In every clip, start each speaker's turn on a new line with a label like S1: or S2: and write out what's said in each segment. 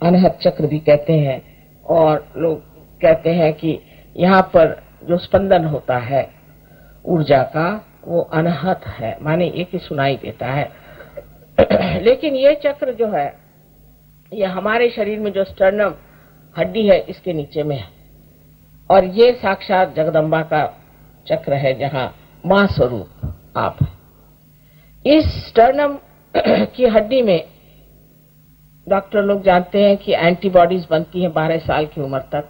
S1: अनहद चक्र भी कहते हैं, और लोग कहते हैं कि यहाँ पर जो स्पंदन होता है ऊर्जा का वो अनहद है, माने एक ही सुनाई देता है। लेकिन ये चक्र जो है ये हमारे शरीर में जो स्टर्नम हड्डी है इसके नीचे में है, और ये साक्षात जगदम्बा का चक्र है जहां मां स्वरूप आप है। इस स्टर्नम की हड्डी में डॉक्टर लोग जानते हैं कि एंटीबॉडीज बनती हैं 12 साल की उम्र तक,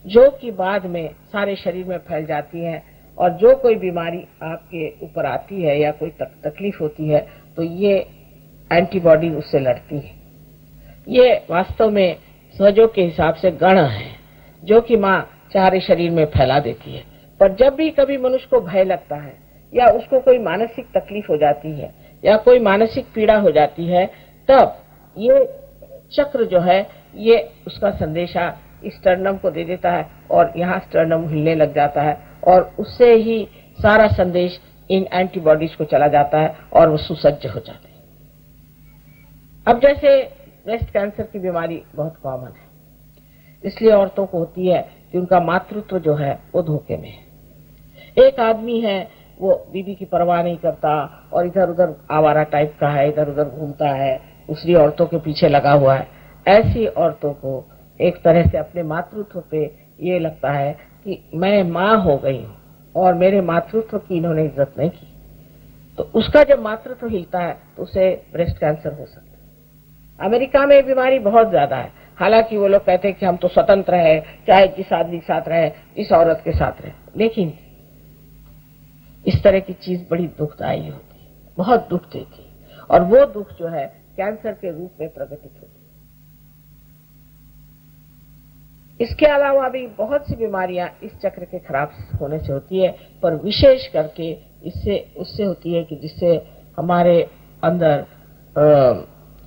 S1: जो कि बाद में सारे शरीर में फैल जाती हैं, और जो कोई बीमारी आपके ऊपर आती है या कोई तकलीफ होती है तो ये एंटीबॉडी उससे लड़ती है। ये वास्तव में सहजों के हिसाब से गण है जो कि मां सारे शरीर में फैला देती है। पर जब भी कभी मनुष्य को भय लगता है या उसको कोई मानसिक तकलीफ हो जाती है या कोई मानसिक पीड़ा हो जाती है, तब ये चक्र जो है ये उसका संदेशा स्टर्नम को दे देता है, और यहाँ स्टर्नम हिलने लग जाता है, और उससे ही सारा संदेश इन एंटीबॉडीज को चला जाता है और वो सुसज्ज हो जाते हैं। अब जैसे ब्रेस्ट कैंसर की बीमारी बहुत कॉमन है, इसलिए औरतों को होती है कि उनका मातृत्व जो है वो धोखे में है। एक आदमी है वो बीवी की परवाह नहीं करता और इधर उधर आवारा टाइप का है, इधर उधर घूमता है, दूसरी औरतों के पीछे लगा हुआ है। ऐसी औरतों को एक तरह से अपने मातृत्व पे ये लगता है कि मैं माँ हो गई हूँ और मेरे मातृत्व की इन्होंने इज्जत नहीं की, तो उसका जब मातृत्व हिलता है तो उसे ब्रेस्ट कैंसर हो सकता है। अमेरिका में ये बीमारी बहुत ज्यादा है, हालांकि वो लोग कहते हैं कि हम तो स्वतंत्र है, चाहे जिस आदमी के साथ रहे, जिस औरत के साथ रहे, लेकिन इस तरह की चीज बड़ी दुखदायी होती है, बहुत दुख देती है, और वो दुख जो है कैंसर के रूप में प्रकटित होती है। इसके अलावा भी बहुत सी बीमारियां इस चक्र के खराब होने से होती है, पर विशेष करके इससे उससे होती है कि जिससे हमारे अंदर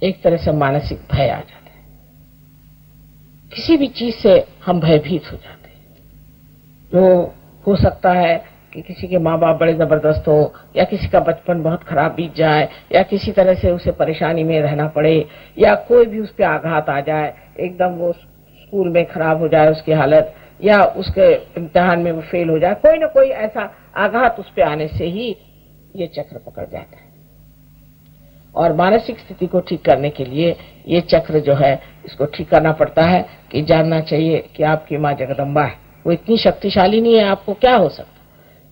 S1: एक तरह से मानसिक भय आ जाता है, किसी भी चीज से हम भयभीत हो जाते हैं। जो हो सकता है कि किसी के माँ बाप बड़े जबरदस्त हो, या किसी का बचपन बहुत खराब बीत जाए, या किसी तरह से उसे परेशानी में रहना पड़े, या कोई भी उस पर आघात आ जाए, एकदम वो स्कूल में खराब हो जाए उसकी हालत, या उसके इम्तिहान में वो फेल हो जाए, कोई ना कोई ऐसा आघात उस पर आने से ही ये चक्र पकड़ जाता है। और मानसिक स्थिति को ठीक करने के लिए ये चक्र जो है इसको ठीक करना पड़ता है कि जानना चाहिए कि आपकी माँ जगदम्बा है, वो इतनी शक्तिशाली नहीं है, आपको क्या हो सकता,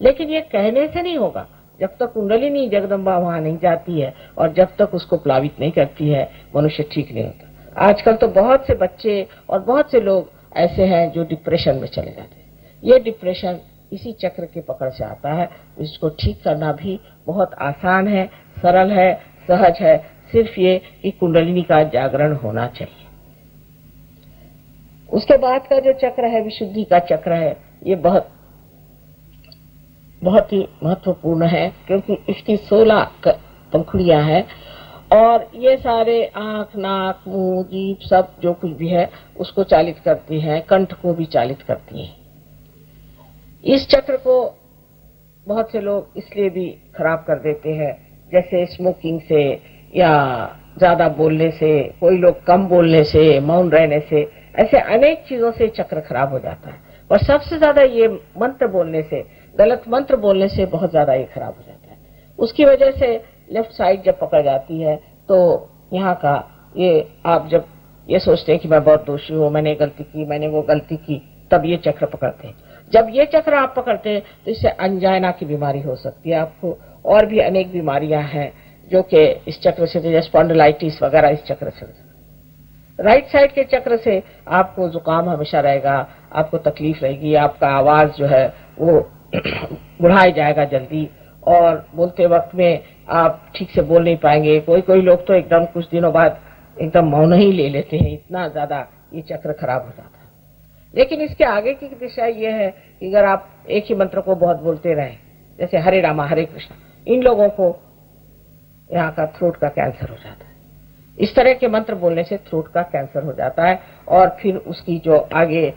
S1: लेकिन ये कहने से नहीं होगा जब तक कुंडलिनी जगदम्बा वहां नहीं जाती है और जब तक उसको प्लावित नहीं करती है, मनुष्य ठीक नहीं होता। आजकल तो बहुत से बच्चे और बहुत से लोग ऐसे हैं जो डिप्रेशन में चले जाते हैं। ये डिप्रेशन इसी चक्र के पकड़ से आता है। इसको ठीक करना भी बहुत आसान है, सरल है, सहज है, सिर्फ ये कि कुंडलिनी का जागरण होना चाहिए। उसके बाद का जो चक्र है विशुद्धि का चक्र है, ये बहुत ही महत्वपूर्ण है, क्योंकि इसकी 16 पंखुड़ियां हैं, और ये सारे आंख, नाक, मुंह, जीभ सब जो कुछ भी है उसको चालित करती हैं, कंठ को भी चालित करती हैं। इस चक्र को बहुत से लोग इसलिए भी खराब कर देते हैं, जैसे स्मोकिंग से या ज्यादा बोलने से, कोई लोग कम बोलने से, मौन रहने से, ऐसे अनेक चीजों से चक्र खराब हो जाता है। और सबसे ज्यादा ये मंत्र बोलने से, गलत मंत्र बोलने से बहुत ज्यादा ये खराब हो जाता है। उसकी वजह से लेफ्ट साइड जब पकड़ जाती है तो यहाँ का ये आप जब ये सोचते हैं कि मैं बहुत दोषी हूँ, मैंने गलती की, मैंने वो गलती की, तब ये चक्र पकड़ते हैं। जब ये चक्र आप पकड़ते हैं तो इससे अंजाइना की बीमारी हो सकती है आपको, और भी अनेक बीमारियां हैं जो कि इस चक्र से, जैसे स्पॉन्डिलाइटिस वगैरह इस चक्र से। राइट साइड के चक्र से आपको जुकाम हमेशा रहेगा, आपको तकलीफ रहेगी, आपका आवाज जो है वो बुढ़ाई जाएगा जल्दी, और बोलते वक्त में आप ठीक से बोल नहीं पाएंगे। कोई लोग तो एकदम कुछ दिनों बाद एकदम मौन ही ले लेते हैं, इतना ज्यादा ये चक्र खराब हो जाता है। लेकिन इसके आगे की दिशा ये है कि अगर आप एक ही मंत्र को बहुत बोलते रहें, जैसे हरे रामा हरे कृष्णा, इन लोगों को यहाँ का थ्रोट का कैंसर हो जाता है। इस तरह के मंत्र बोलने से थ्रोट का कैंसर हो जाता है, और फिर उसकी जो आगे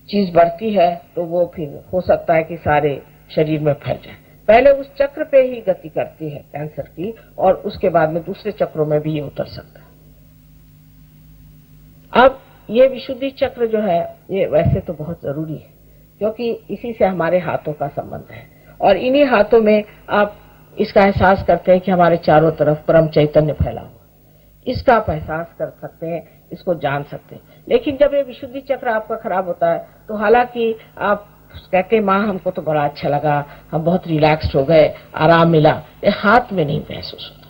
S1: चीज बढ़ती है तो वो फिर हो सकता है कि सारे शरीर में फैल जाए। पहले उस चक्र पे ही गति करती है कैंसर की, और उसके बाद में दूसरे चक्रों में भी ये उतर सकता है। अब ये विशुद्धि चक्र जो है ये वैसे तो बहुत जरूरी है, क्योंकि इसी से हमारे हाथों का संबंध है, और इन्हीं हाथों में आप इसका एहसास करते हैं कि हमारे चारों तरफ परम चैतन्य फैला हुआ, इसका आप एहसास कर सकते हैं, इसको जान सकते हैं। लेकिन जब ये विशुद्धि चक्र आपका खराब होता है तो हालांकि आप कहते हैं माँ हमको तो बड़ा अच्छा लगा, हम बहुत रिलैक्स्ड हो गए, आराम मिला, ये हाथ में नहीं महसूस होता।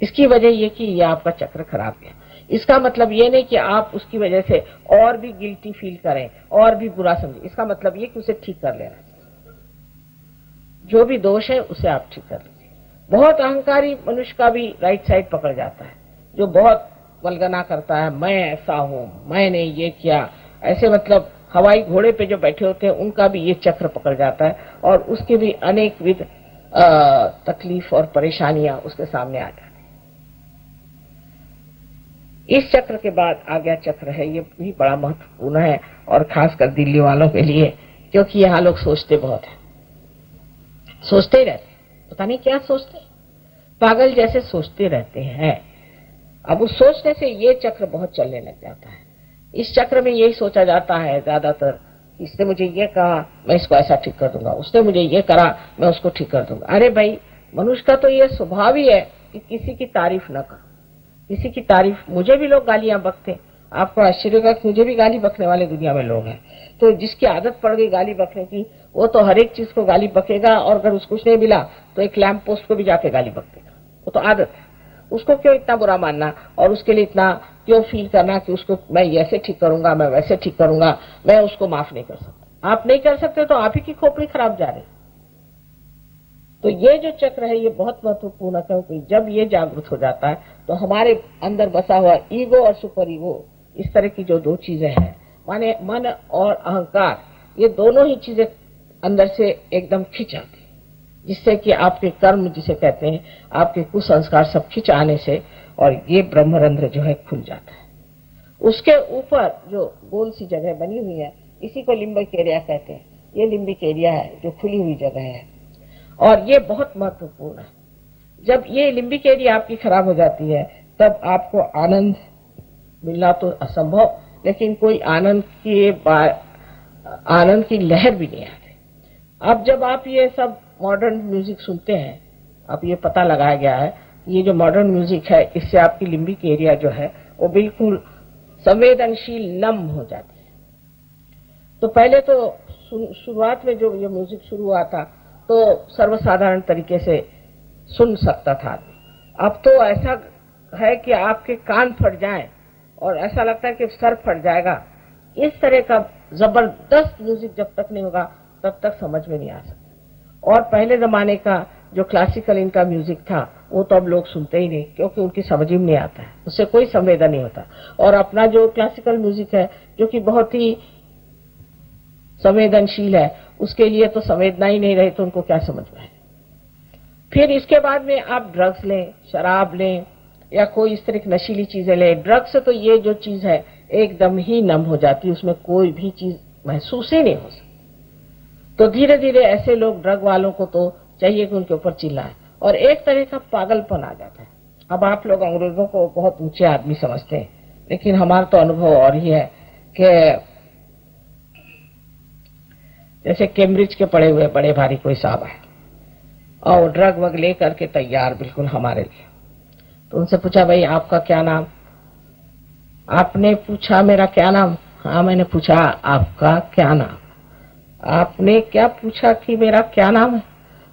S1: इसकी वजह ये कि ये आपका चक्र खराब है। इसका मतलब ये नहीं कि आप उसकी वजह से और भी गिल्टी फील करें और भी बुरा समझें, इसका मतलब ये कि उसे ठीक कर लेना चाहिए। जो भी दोष है उसे आप ठीक कर लीजिए। बहुत अहंकारी मनुष्य का भी राइट साइड पकड़ जाता है, जो बहुत वल्गना करता है, मैं ऐसा हूं, मैंने ये किया, ऐसे मतलब हवाई घोड़े पे जो बैठे होते हैं उनका भी ये चक्र पकड़ जाता है, और उसके भी अनेक विध तकलीफ और परेशानियां उसके सामने आ जाती है। इस चक्र के बाद आज्ञा चक्र है, ये भी बड़ा महत्वपूर्ण है, और खासकर दिल्ली वालों के लिए, क्योंकि यहाँ लोग सोचते बहुत है, सोचते ही रहते, पता नहीं क्या सोचते, पागल जैसे सोचते रहते हैं। अब उस सोचने से ये चक्र बहुत चलने लग जाता है। इस चक्र में यही सोचा जाता है ज्यादातर, इसने मुझे ये कहा मैं इसको ऐसा ठीक कर दूंगा, उसने मुझे ये करा मैं उसको ठीक कर दूंगा। अरे भाई, मनुष्य का तो ये स्वभाव ही है कि किसी की तारीफ न करो, किसी की तारीफ। मुझे भी लोग गालियां बकते, आपको आश्चर्य होगा कि मुझे भी गाली बकने वाले दुनिया में लोग हैं। तो जिसकी आदत पड़ गई गाली बकने की, वो तो हर एक चीज को गाली बकेगा, और अगर उसको कुछ नहीं मिला तो एक लैंप पोस्ट को भी जाके गाली बक देगा। वो तो आदत है, उसको क्यों इतना बुरा मानना, और उसके लिए इतना क्यों फील करना कि उसको मैं ऐसे ठीक करूंगा, मैं वैसे ठीक करूंगा, मैं उसको माफ नहीं कर सकता। आप नहीं कर सकते तो आप ही की खोपड़ी खराब जा रही। तो ये जो चक्र है ये बहुत महत्वपूर्ण है, क्योंकि जब ये जागृत हो जाता है तो हमारे अंदर बसा हुआ ईगो और सुपर ईगो, इस तरह की जो दो चीजें हैं, माने मन और अहंकार, ये दोनों ही चीजें अंदर से एकदम खिंच आती, जिससे कि आपके कर्म जिसे कहते हैं, आपके कुसंस्कार सब खिंच आने से, और ये ब्रह्मरंध्र जो है खुल जाता है। उसके ऊपर जो गोल सी जगह बनी हुई है, इसी को लिम्बिक एरिया कहते हैं। ये लिम्बिक एरिया है जो खुली हुई जगह है, और ये बहुत महत्वपूर्ण है। जब ये लिम्बिक एरिया आपकी खराब हो जाती है तब आपको आनंद मिलना तो असंभव, लेकिन कोई आनंद की लहर भी नहीं आती। अब जब आप ये सब मॉडर्न म्यूजिक सुनते हैं, अब ये पता लगाया गया है ये जो मॉडर्न म्यूजिक है इससे आपकी लिम्बिक एरिया जो है वो बिल्कुल संवेदनशील नम हो जाती है। तो पहले तो शुरुआत में जो ये म्यूजिक शुरू हुआ था तो सर्वसाधारण तरीके से सुन सकता था आदमी। अब तो ऐसा है कि आपके कान फट जाएं और ऐसा लगता है कि सर फट जाएगा। इस तरह का जबरदस्त म्यूजिक जब तक नहीं होगा तब तक समझ में नहीं आ सकता। और पहले जमाने का जो क्लासिकल इनका म्यूजिक था वो तो अब लोग सुनते ही नहीं, क्योंकि उनकी समझ ही नहीं आता है, उससे कोई संवेदन नहीं होता। और अपना जो क्लासिकल म्यूजिक है जो कि बहुत ही संवेदनशील है, उसके लिए तो संवेदना ही नहीं रही तो उनको क्या समझ में आए। फिर इसके बाद में आप ड्रग्स लें, शराब लें, या कोई इस तरह की नशीली चीजें लें। ड्रग्स से तो ये जो चीज है एकदम ही नम हो जाती है, उसमें कोई भी चीज महसूस ही नहीं हो सकती। तो धीरे धीरे ऐसे लोग, ड्रग वालों को तो चाहिए कि उनके ऊपर चिल्लाएं, और एक तरह का पागलपन आ जाता है। अब आप लोग अंग्रेजों को बहुत ऊंचे आदमी समझते हैं, लेकिन हमारा तो अनुभव और ही है कि जैसे कैम्ब्रिज के पढ़े हुए बड़े भारी कोई साहब है और ड्रग वग लेकर के तैयार बिल्कुल हमारे लिए। तो उनसे पूछा, भाई आपका क्या नाम? आपने पूछा मेरा क्या नाम? हाँ मैंने पूछा आपका क्या नाम? आपने क्या पूछा कि मेरा क्या नाम है?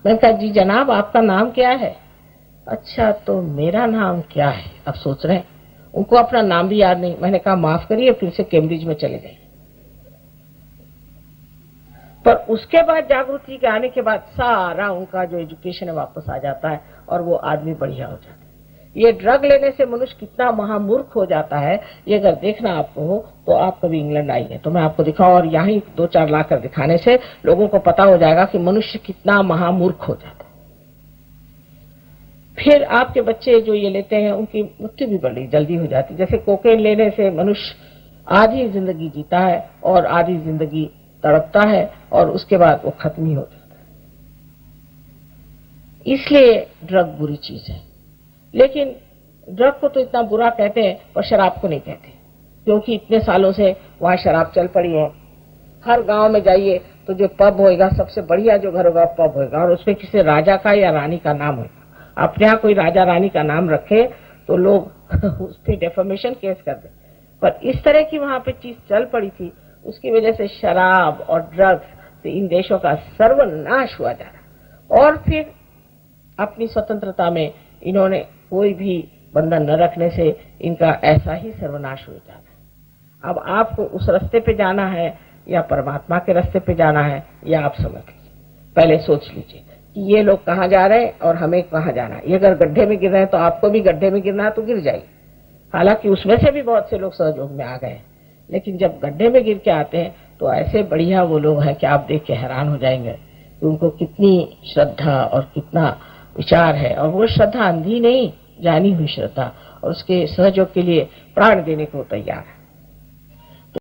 S1: मैंने कहा जी जनाब आपका नाम क्या है? अच्छा तो मेरा नाम क्या है? अब सोच रहे हैं, उनको अपना नाम भी याद नहीं। मैंने कहा माफ करिए, फिर से कैम्ब्रिज में चले गए। पर उसके बाद जागृति के आने के बाद सारा उनका जो एजुकेशन है वापस आ जाता है और वो आदमी बढ़िया हो जाता है। ये ड्रग लेने से मनुष्य कितना महामूर्ख हो जाता है, ये अगर देखना आपको हो तो आप कभी इंग्लैंड आइए तो मैं आपको दिखाऊं, और यहाँ ही 2-4 लाख कर दिखाने से लोगों को पता हो जाएगा कि मनुष्य कितना महामूर्ख हो जाता है। फिर आपके बच्चे जो ये लेते हैं उनकी मृत्यु भी बड़ी जल्दी हो जाती है। जैसे कोकेन लेने से मनुष्य आधी जिंदगी जीता है और आधी जिंदगी तड़पता है, और उसके बाद वो खत्म ही हो जाता है। इसलिए ड्रग बुरी चीज है। लेकिन ड्रग को तो इतना बुरा कहते हैं पर शराब को नहीं कहते, क्योंकि इतने सालों से वहाँ शराब चल पड़ी है। हर गांव में जाइए तो जो पब होएगा, सबसे बढ़िया जो घर होगा पब होएगा, और उसमें किसी राजा का या रानी का नाम होगा। अपने यहाँ कोई राजा रानी का नाम रखे तो लोग उस पर डेफेमेशन केस कर दे। पर इस तरह की वहां पे चीज चल पड़ी थी, उसकी वजह से शराब और ड्रग्स से इन देशों का सर्वनाश हुआ जा रहा। और फिर अपनी स्वतंत्रता में इन्होंने कोई भी बंधन न रखने से इनका ऐसा ही सर्वनाश हो जा रहा है। अब आपको उस रास्ते पे जाना है या परमात्मा के रास्ते पे जाना है, या आप समझ लीजिए, पहले सोच लीजिए कि ये लोग कहाँ जा रहे हैं और हमें कहाँ जाना है। ये अगर गड्ढे में गिर रहे हैं तो आपको भी गड्ढे में गिरना है तो गिर जाइए। हालांकि उसमें से भी बहुत से लोग सहयोग में आ गए हैं, लेकिन जब गड्ढे में गिर के आते हैं तो ऐसे बढ़िया वो लोग हैं कि आप देख के हैरान हो जाएंगे कि उनको कितनी श्रद्धा और कितना विचार है। और वो श्रद्धा अंधी नहीं, जानी हुई श्रद्धा, और उसके सहयोग के लिए प्राण देने को तैयार है।